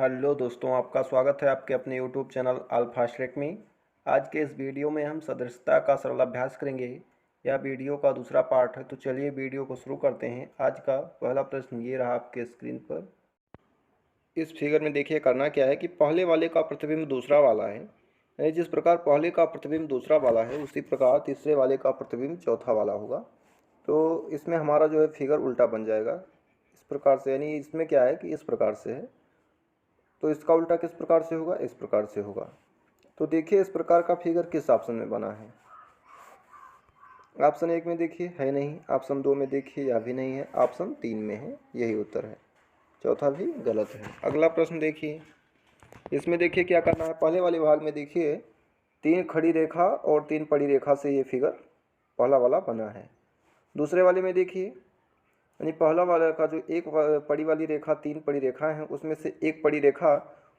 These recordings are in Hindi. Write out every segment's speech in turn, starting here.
हेलो दोस्तों, आपका स्वागत है आपके अपने यूट्यूब चैनल अल्फास्ट ट्रेक में। आज के इस वीडियो में हम सदस्यता का सरल अभ्यास करेंगे। यह वीडियो का दूसरा पार्ट है, तो चलिए वीडियो को शुरू करते हैं। आज का पहला प्रश्न ये रहा आपके स्क्रीन पर। इस फिगर में देखिए करना क्या है कि पहले वाले का प्रतिबिंब दूसरा वाला है, यानी जिस प्रकार पहले का प्रतिबिंब दूसरा वाला है उसी प्रकार तीसरे वाले का प्रतिबिंब चौथा वाला होगा। तो इसमें हमारा जो है फिगर उल्टा बन जाएगा इस प्रकार से, यानी इसमें क्या है कि इस प्रकार से है, तो इसका उल्टा किस प्रकार से होगा, इस प्रकार से होगा। तो देखिए इस प्रकार का फिगर किस ऑप्शन में बना है। ऑप्शन 1 में देखिए है नहीं, ऑप्शन 2 में देखिए यह भी नहीं है, ऑप्शन 3 में है, यही उत्तर है। चौथा भी गलत है। अगला प्रश्न देखिए, इसमें देखिए क्या करना है। पहले वाले भाग में देखिए 3 खड़ी रेखा और 3 पड़ी रेखा से ये फिगर पहला वाला बना है। दूसरे वाले में देखिए, यानी पहला वाला का जो एक पड़ी वाली रेखा 3 पड़ी रेखा है उसमें से एक पड़ी रेखा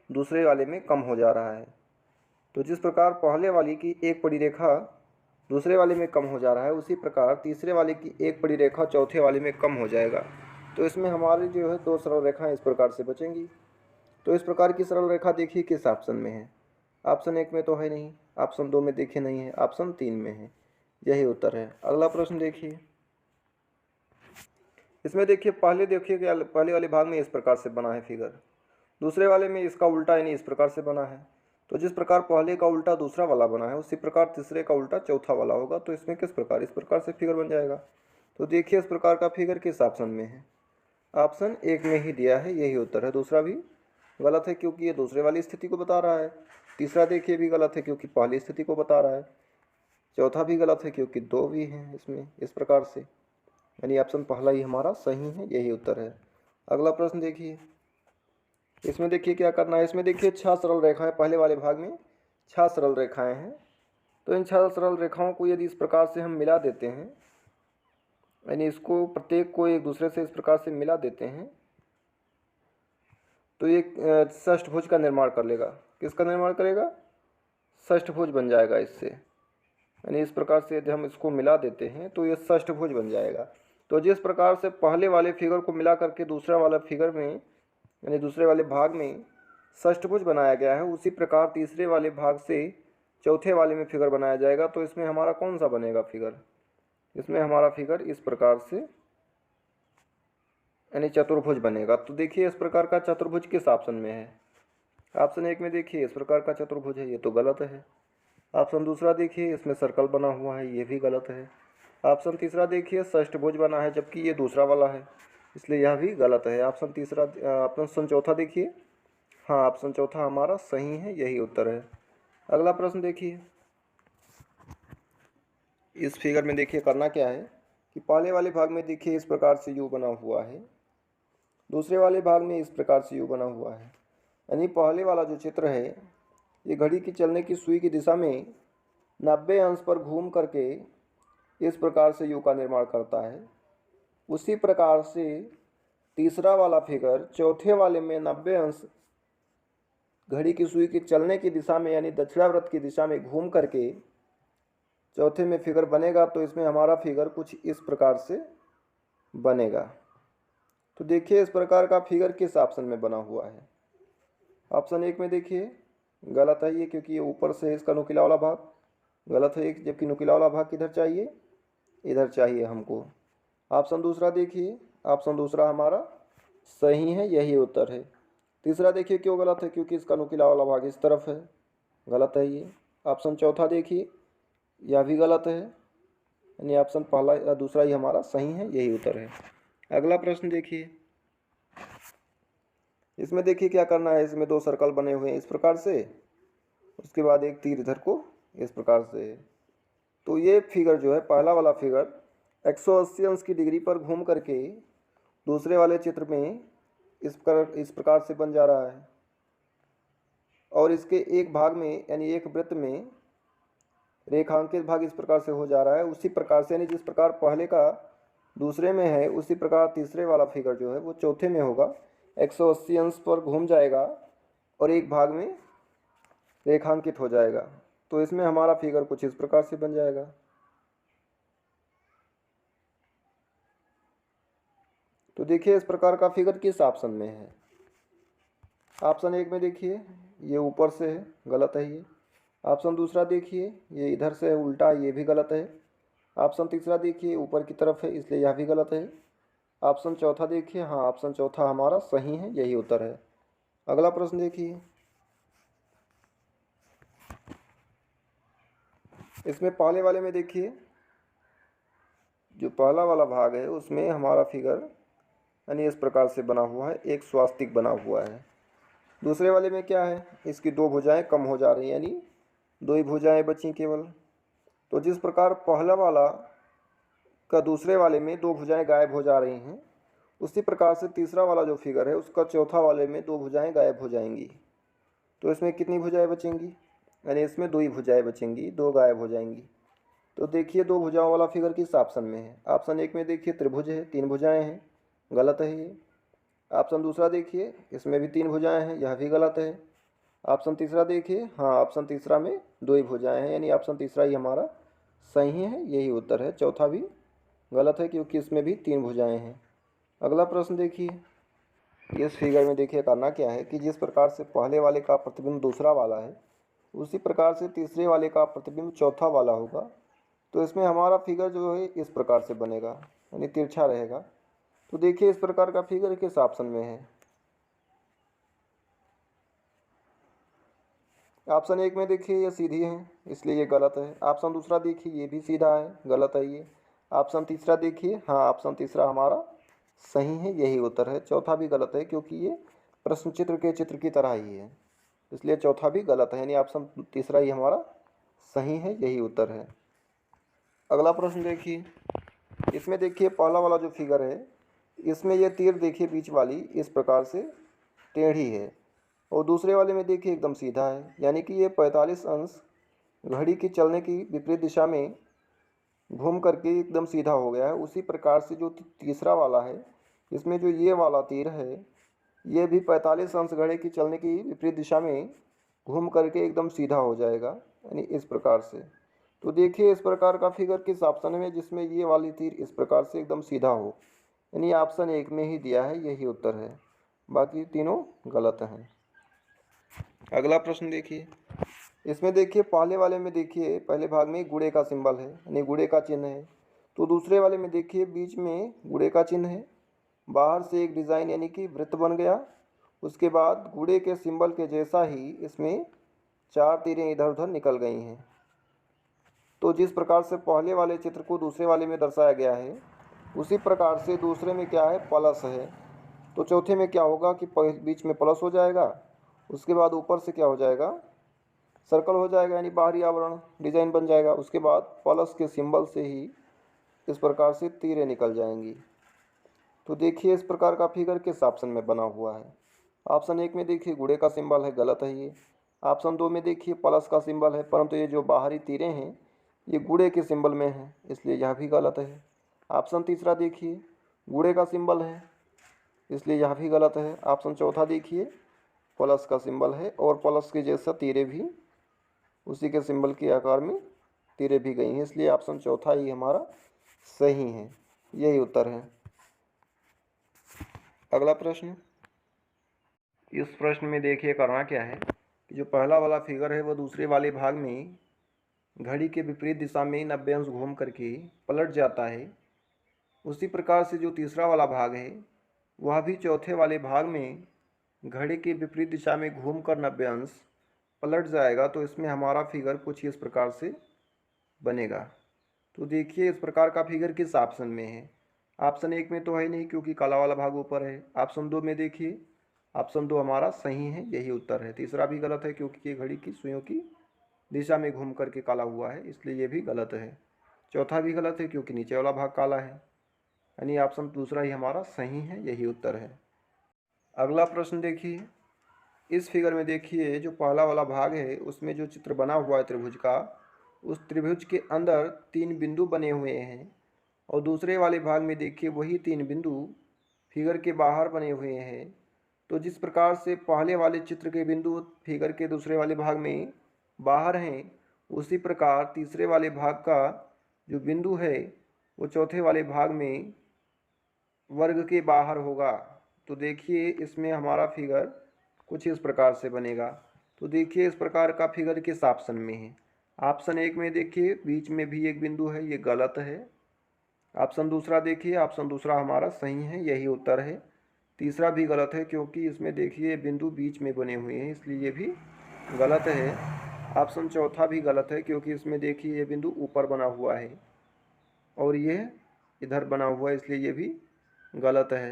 दूसरे वाले में कम हो जा रहा है। तो जिस प्रकार पहले वाली की एक पड़ी रेखा दूसरे वाले में कम हो जा रहा है उसी प्रकार तीसरे वाले की एक पड़ी रेखा चौथे वाले में कम हो जाएगा। तो इसमें हमारी जो है 2 सरल रेखाएं इस प्रकार से बचेंगी। तो इस प्रकार की सरल रेखा देखिए किस ऑप्शन में है। ऑप्शन 1 में तो है नहीं, ऑप्शन 2 में देखिए नहीं है, ऑप्शन 3 में है, यही उत्तर है। अगला प्रश्न देखिए, इसमें देखिए पहले वाले भाग में इस प्रकार से बना है फिगर, दूसरे वाले में इसका उल्टा यानी इस प्रकार से बना है। तो जिस प्रकार पहले का उल्टा दूसरा वाला बना है उसी प्रकार तीसरे का उल्टा चौथा वाला होगा। तो इसमें किस प्रकार, इस प्रकार से फिगर बन जाएगा। तो देखिए इस प्रकार का फिगर किस ऑप्शन में है। ऑप्शन 1 में ही दिया है, यही उत्तर है। दूसरा भी गलत है क्योंकि ये दूसरे वाली स्थिति को बता रहा है। तीसरा देखिए भी गलत है क्योंकि पहली स्थिति को बता रहा है। चौथा भी गलत है क्योंकि 2 भी हैं इसमें इस प्रकार से, यानी ऑप्शन पहला ही हमारा सही है, यही उत्तर है। अगला प्रश्न देखिए, इसमें देखिए क्या करना है। इसमें देखिए 6 सरल रेखाएं, पहले वाले भाग में 6 सरल रेखाएं हैं। तो इन 6 सरल रेखाओं को यदि इस प्रकार से हम मिला देते हैं, यानी इसको प्रत्येक को एक दूसरे से इस प्रकार से मिला देते हैं, तो ये षष्ठभुज का निर्माण कर लेगा। किसका निर्माण करेगा, षष्ठभुज बन जाएगा इससे। यानी इस प्रकार से यदि हम इसको मिला देते हैं तो ये षष्ठभुज बन जाएगा। तो जिस प्रकार से पहले वाले फिगर को मिला करके दूसरा वाला फिगर में, यानी दूसरे वाले भाग में षष्ठभुज बनाया गया है, उसी प्रकार तीसरे वाले भाग से चौथे वाले में फिगर बनाया जाएगा। तो इसमें हमारा कौन सा बनेगा फिगर, इसमें हमारा फिगर इस प्रकार से, यानी चतुर्भुज बनेगा। तो देखिए इस प्रकार का चतुर्भुज किस ऑप्शन में है। ऑप्शन 1 में देखिए इस प्रकार का चतुर्भुज है, ये तो गलत है। ऑप्शन दूसरा देखिए इसमें सर्कल बना हुआ है, ये भी गलत है। ऑप्शन तीसरा देखिए षष्ठभुज बना है जबकि ये दूसरा वाला है, इसलिए यह भी गलत है। ऑप्शन चौथा देखिए, हाँ ऑप्शन चौथा हमारा सही है, यही उत्तर है। अगला प्रश्न देखिए, इस फिगर में देखिए करना क्या है कि पहले वाले भाग में देखिए इस प्रकार से यू बना हुआ है, दूसरे वाले भाग में इस प्रकार से यू बना हुआ है। यानी पहले वाला जो चित्र है ये घड़ी की चलने की सुई की दिशा में 90 अंश पर घूम करके इस प्रकार से यू का निर्माण करता है। उसी प्रकार से तीसरा वाला फिगर चौथे वाले में 90 अंश घड़ी की सुई की चलने की दिशा में, यानी दक्षिणावर्त की दिशा में घूम करके चौथे में फिगर बनेगा। तो इसमें हमारा फिगर कुछ इस प्रकार से बनेगा। तो देखिए इस प्रकार का फिगर किस ऑप्शन में बना हुआ है। ऑप्शन 1 में देखिए गलत है ये, क्योंकि ये ऊपर से इसका नुकीला वाला भाग गलत है, जबकि नुकीला वाला भाग किधर चाहिए, इधर चाहिए हमको। ऑप्शन दूसरा देखिए, ऑप्शन दूसरा हमारा सही है, यही उत्तर है। तीसरा देखिए क्यों गलत है, क्योंकि इसका नुकीला वाला भाग इस तरफ है, गलत है ये। ऑप्शन चौथा देखिए यह भी गलत है, यानी ऑप्शन पहला दूसरा ही हमारा सही है, यही उत्तर है। अगला प्रश्न देखिए, इसमें देखिए क्या करना है। इसमें 2 सर्कल बने हुए हैं इस प्रकार से, उसके बाद एक तीर इधर को इस प्रकार से। तो ये फिगर जो है पहला वाला फिगर 180 अंश की डिग्री पर घूम करके दूसरे वाले चित्र में इस प्रकार से बन जा रहा है, और इसके एक भाग में, यानी एक वृत्त में रेखांकित भाग इस प्रकार से हो जा रहा है। उसी प्रकार से, यानी जिस प्रकार पहले का दूसरे में है उसी प्रकार तीसरे वाला फिगर जो है वो चौथे में होगा। 180 अंश पर घूम जाएगा और एक भाग में रेखांकित हो जाएगा। तो इसमें हमारा फिगर कुछ इस प्रकार से बन जाएगा। तो देखिए इस प्रकार का फिगर किस ऑप्शन में है। ऑप्शन एक में देखिए ये ऊपर से है, गलत है ये। ऑप्शन दूसरा देखिए ये इधर से है उल्टा, ये भी गलत है। ऑप्शन तीसरा देखिए ऊपर की तरफ है, इसलिए यह भी गलत है। ऑप्शन चौथा देखिए, हाँ ऑप्शन चौथा हमारा सही है, यही उत्तर है। अगला प्रश्न देखिए, इसमें पहले वाले में देखिए जो पहला वाला भाग है उसमें हमारा फिगर यानी इस प्रकार से बना हुआ है, एक स्वास्तिक बना हुआ है। दूसरे वाले में क्या है, इसकी दो भुजाएं कम हो जा रही हैं, यानी दो ही भुजाएं बची केवल। तो जिस प्रकार पहला वाला का दूसरे वाले में दो भुजाएं गायब हो जा रही हैं, उसी प्रकार से तीसरा वाला जो फिगर है उसका चौथा वाले में दो भुजाएं गायब हो जाएंगी। तो इसमें कितनी भुजाएं बचेंगी, यानी इसमें दो ही भुजाएं बचेंगी, दो गायब हो जाएंगी। तो देखिए दो भुजाओं वाला फिगर किस ऑप्शन में है। ऑप्शन एक में देखिए त्रिभुज है, तीन भुजाएं हैं, गलत है ये। ऑप्शन दूसरा देखिए इसमें भी तीन भुजाएं हैं, यह भी गलत है। ऑप्शन तीसरा देखिए, हाँ ऑप्शन तीसरा में दो ही भुजाएं हैं, यानी ऑप्शन तीसरा ही हमारा सही है, यही उत्तर है। चौथा भी गलत है क्योंकि इसमें भी तीन भुजाएं हैं। अगला प्रश्न देखिए, इस फिगर में देखिए करना क्या है कि जिस प्रकार से पहले वाले का प्रतिबिंब दूसरा वाला है, उसी प्रकार से तीसरे वाले का प्रतिबिंब चौथा वाला होगा। तो इसमें हमारा फिगर जो है इस प्रकार से बनेगा, यानी तिरछा रहेगा। तो देखिए इस प्रकार का फिगर किस ऑप्शन में है। ऑप्शन एक में देखिए ये सीधी है, इसलिए ये गलत है। ऑप्शन दूसरा देखिए ये भी सीधा है, गलत है ये। ऑप्शन तीसरा देखिए, हाँ ऑप्शन तीसरा हमारा सही है, यही उत्तर है। चौथा भी गलत है क्योंकि ये प्रश्न चित्र के चित्र की तरह ही है, इसलिए चौथा भी गलत है, यानी ऑप्शन तीसरा ही हमारा सही है, यही उत्तर है। अगला प्रश्न देखिए, इसमें देखिए पहला वाला जो फिगर है इसमें ये तीर देखिए बीच वाली इस प्रकार से टेढ़ी है, और दूसरे वाले में देखिए एकदम सीधा है, यानी कि ये 45 अंश घड़ी की चलने की विपरीत दिशा में घूम करके एकदम सीधा हो गया है। उसी प्रकार से जो तीसरा वाला है इसमें जो ये वाला तीर है ये भी 45 अंश घड़ी की चलने की विपरीत दिशा में घूम करके एकदम सीधा हो जाएगा, यानी इस प्रकार से। तो देखिए इस प्रकार का फिगर किस ऑप्शन में जिसमें ये वाली तीर इस प्रकार से एकदम सीधा हो, यानी ऑप्शन एक में ही दिया है, यही उत्तर है। बाकी तीनों गलत हैं। अगला प्रश्न देखिए, इसमें देखिए पहले वाले में देखिए पहले भाग में गुणे का सिंबल है, यानी गुणे का चिन्ह है। तो दूसरे वाले में देखिए बीच में गुणे का चिन्ह है, बाहर से एक डिज़ाइन यानी कि वृत्त बन गया। उसके बाद गुणे के सिंबल के जैसा ही इसमें चार तीरें इधर उधर निकल गई हैं। तो जिस प्रकार से पहले वाले चित्र को दूसरे वाले में दर्शाया गया है उसी प्रकार से दूसरे में क्या है, प्लस है। तो चौथे में क्या होगा कि बीच में प्लस हो जाएगा, उसके बाद ऊपर से क्या हो जाएगा, सर्कल हो जाएगा, यानी बाहरी आवरण डिजाइन बन जाएगा। उसके बाद प्लस के सिंबल से ही इस प्रकार से तीरें निकल जाएंगी। तो देखिए इस प्रकार का फिगर किस ऑप्शन में बना हुआ है। ऑप्शन एक में देखिए गुणे का सिंबल है, गलत है ये। ऑप्शन दो में देखिए प्लस का सिंबल है, परंतु ये जो बाहरी तीरें हैं ये गुणे के सिंबल में है, इसलिए यह भी गलत है। ऑप्शन तीसरा देखिए गुणे का सिंबल है, इसलिए यह भी गलत है। ऑप्शन चौथा देखिए प्लस का सिंबल है और प्लस के जैसा तीरें भी उसी के सिंबल के आकार में तीरें भी गई हैं, इसलिए ऑप्शन चौथा ही हमारा सही है, यही उत्तर है। अगला प्रश्न, इस प्रश्न में देखिए करना क्या है कि जो पहला वाला फिगर है वो दूसरे वाले भाग में घड़ी के विपरीत दिशा में 90 अंश घूम करके पलट जाता है। उसी प्रकार से जो तीसरा वाला भाग है वह भी चौथे वाले भाग में घड़ी के विपरीत दिशा में घूम कर 90 अंश पलट जाएगा। तो इसमें हमारा फिगर कुछ इस प्रकार से बनेगा। तो देखिए इस प्रकार का फिगर किस ऑप्शन में है। ऑप्शन एक में तो है नहीं क्योंकि काला वाला भाग ऊपर है। ऑप्शन दो में देखिए, ऑप्शन दो हमारा सही है, यही उत्तर है। तीसरा भी गलत है क्योंकि ये घड़ी की सुइयों की दिशा में घूम करके काला हुआ है, इसलिए ये भी गलत है। चौथा भी गलत है क्योंकि नीचे वाला भाग काला है, यानी ऑप्शन दूसरा ही हमारा सही है, यही उत्तर है। अगला प्रश्न देखिए, इस फिगर में देखिए जो पहला वाला भाग है उसमें जो चित्र बना हुआ है त्रिभुज का, उस त्रिभुज के अंदर तीन बिंदु बने हुए हैं, और दूसरे वाले भाग में देखिए वही तीन बिंदु फिगर के बाहर बने हुए हैं। तो जिस प्रकार से पहले वाले चित्र के बिंदु फिगर के दूसरे वाले भाग में बाहर हैं, उसी प्रकार तीसरे वाले भाग का जो बिंदु है वो चौथे वाले भाग में वर्ग के बाहर होगा। तो देखिए इसमें हमारा फिगर कुछ इस प्रकार से बनेगा। तो देखिए इस प्रकार का फिगर किस ऑप्शन में है। ऑप्शन 1 में देखिए बीच में भी एक बिंदु है, ये गलत है। ऑप्शन दूसरा देखिए, ऑप्शन दूसरा हमारा सही है, यही उत्तर है। तीसरा भी गलत है क्योंकि इसमें देखिए बिंदु बीच में बने हुए हैं, इसलिए ये भी गलत है। ऑप्शन चौथा भी गलत है क्योंकि इसमें देखिए ये बिंदु ऊपर बना हुआ है और ये इधर बना हुआ है, इसलिए ये भी गलत है।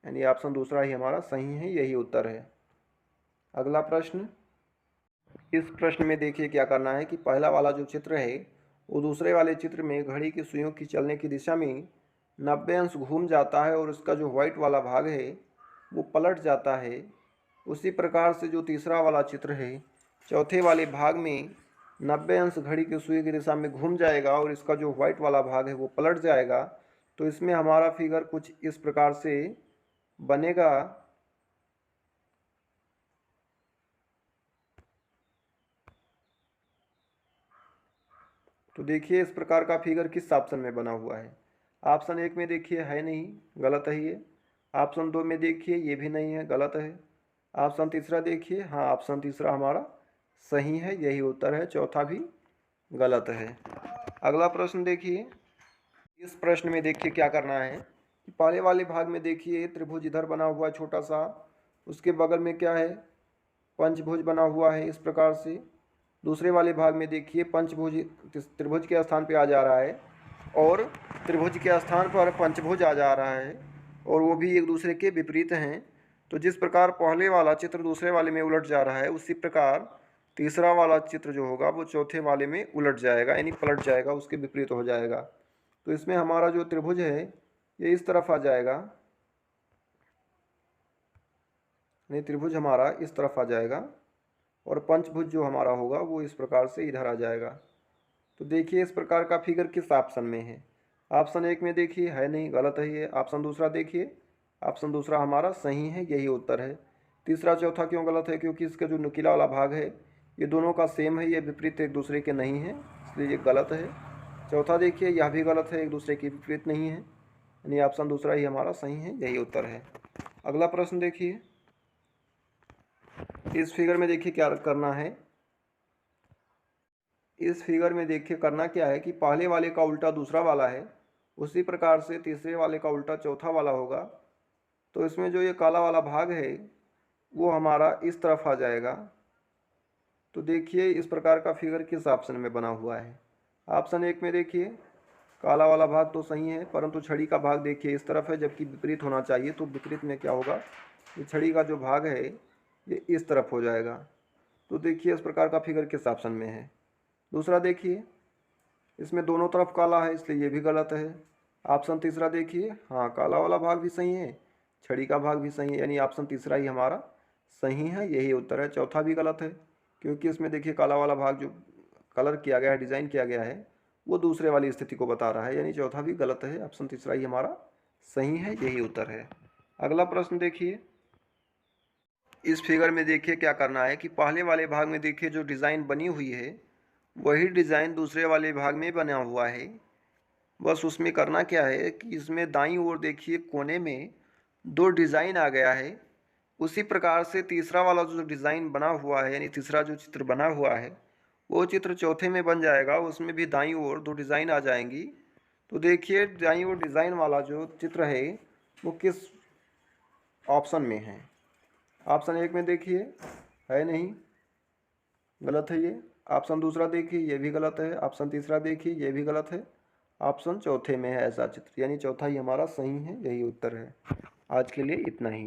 यानी ऑप्शन दूसरा ही हमारा सही है, यही उत्तर है। अगला प्रश्न, इस प्रश्न में देखिए क्या करना है कि पहला वाला जो चित्र है वो दूसरे वाले चित्र में घड़ी की सुइयों की चलने की दिशा में 90 अंश घूम जाता है और इसका जो व्हाइट वाला भाग है वो पलट जाता है। उसी प्रकार से जो तीसरा वाला चित्र है, चौथे वाले भाग में 90 अंश घड़ी की सुई की दिशा में घूम जाएगा और इसका जो व्हाइट वाला भाग है वो पलट जाएगा। तो इसमें हमारा फिगर कुछ इस प्रकार से बनेगा। तो देखिए इस प्रकार का फिगर किस ऑप्शन में बना हुआ है। ऑप्शन 1 में देखिए है नहीं, गलत है ये। ऑप्शन 2 में देखिए ये भी नहीं है, गलत है। ऑप्शन तीसरा देखिए, हाँ ऑप्शन तीसरा हमारा सही है, यही उत्तर है। चौथा भी गलत है। अगला प्रश्न देखिए, इस प्रश्न में देखिए क्या करना है कि पहले वाले भाग में देखिए त्रिभुज इधर बना हुआ है छोटा सा, उसके बगल में क्या है, पंचभुज बना हुआ है इस प्रकार से। दूसरे वाले भाग में देखिए पंचभुज त्रिभुज के स्थान पे आ जा रहा है और त्रिभुज के स्थान पर पंचभुज आ जा रहा है और वो भी एक दूसरे के विपरीत हैं। तो जिस प्रकार पहले वाला चित्र दूसरे वाले में उलट जा रहा है, उसी प्रकार तीसरा वाला चित्र जो होगा वो चौथे वाले में उलट जाएगा, यानी पलट जाएगा, उसके विपरीत हो जाएगा। तो इसमें हमारा जो त्रिभुज है ये इस तरफ आ जाएगा, यानी त्रिभुज हमारा इस तरफ आ जाएगा और पंचभुज जो हमारा होगा वो इस प्रकार से इधर आ जाएगा। तो देखिए इस प्रकार का फिगर किस ऑप्शन में है। ऑप्शन 1 में देखिए है नहीं, गलत है ये। ऑप्शन दूसरा देखिए, ऑप्शन दूसरा हमारा सही है, यही उत्तर है। तीसरा चौथा क्यों गलत है, क्योंकि इसका जो नुकीला वाला भाग है ये दोनों का सेम है, ये विपरीत एक दूसरे के नहीं है, इसलिए ये गलत है। चौथा देखिए यह भी गलत है, एक दूसरे के विपरीत नहीं है, यानी ऑप्शन दूसरा ही हमारा सही है, यही उत्तर है। अगला प्रश्न देखिए, इस फिगर में देखिए क्या करना है। इस फिगर में देखिए करना क्या है कि पहले वाले का उल्टा दूसरा वाला है, उसी प्रकार से तीसरे वाले का उल्टा चौथा वाला होगा। तो इसमें जो ये काला वाला भाग है वो हमारा इस तरफ आ जाएगा। तो देखिए इस प्रकार का फिगर किस ऑप्शन में बना हुआ है। ऑप्शन 1 में देखिए काला वाला भाग तो सही है, परंतु छड़ी का भाग देखिए इस तरफ है, जबकि विपरीत होना चाहिए। तो विपरीत में क्या होगा, ये छड़ी का जो भाग है ये इस तरफ हो जाएगा। तो देखिए इस प्रकार का फिगर किस ऑप्शन में है। दूसरा देखिए, इसमें दोनों तरफ काला है, इसलिए ये भी गलत है। ऑप्शन तीसरा देखिए, हाँ काला वाला भाग भी सही है, छड़ी का भाग भी सही है, यानी ऑप्शन तीसरा ही हमारा सही है, यही उत्तर है। चौथा भी गलत है क्योंकि इसमें देखिए काला वाला भाग जो कलर किया गया है, डिज़ाइन किया गया है, वो दूसरे वाली स्थिति को बता रहा है, यानी चौथा भी गलत है। ऑप्शन तीसरा ही हमारा सही है, यही उत्तर है। अगला प्रश्न देखिए, इस फिगर में देखिए क्या करना है कि पहले वाले भाग में देखिए जो डिज़ाइन बनी हुई है वही डिज़ाइन दूसरे वाले भाग में बना हुआ है। बस उसमें करना क्या है कि इसमें दाईं ओर देखिए कोने में दो डिज़ाइन आ गया है। उसी प्रकार से तीसरा वाला जो डिज़ाइन बना हुआ है, यानी तीसरा जो चित्र बना हुआ है वो चित्र चौथे में बन जाएगा, उसमें भी दाईं ओर दो डिज़ाइन आ जाएंगी। तो देखिए दाईं ओर डिज़ाइन वाला जो चित्र है वो किस ऑप्शन में है। ऑप्शन 1 में देखिए है नहीं, गलत है ये। ऑप्शन दूसरा देखिए ये भी गलत है। ऑप्शन तीसरा देखिए ये भी गलत है। ऑप्शन चौथे में है ऐसा चित्र, यानी चौथा ही हमारा सही है, यही उत्तर है। आज के लिए इतना ही।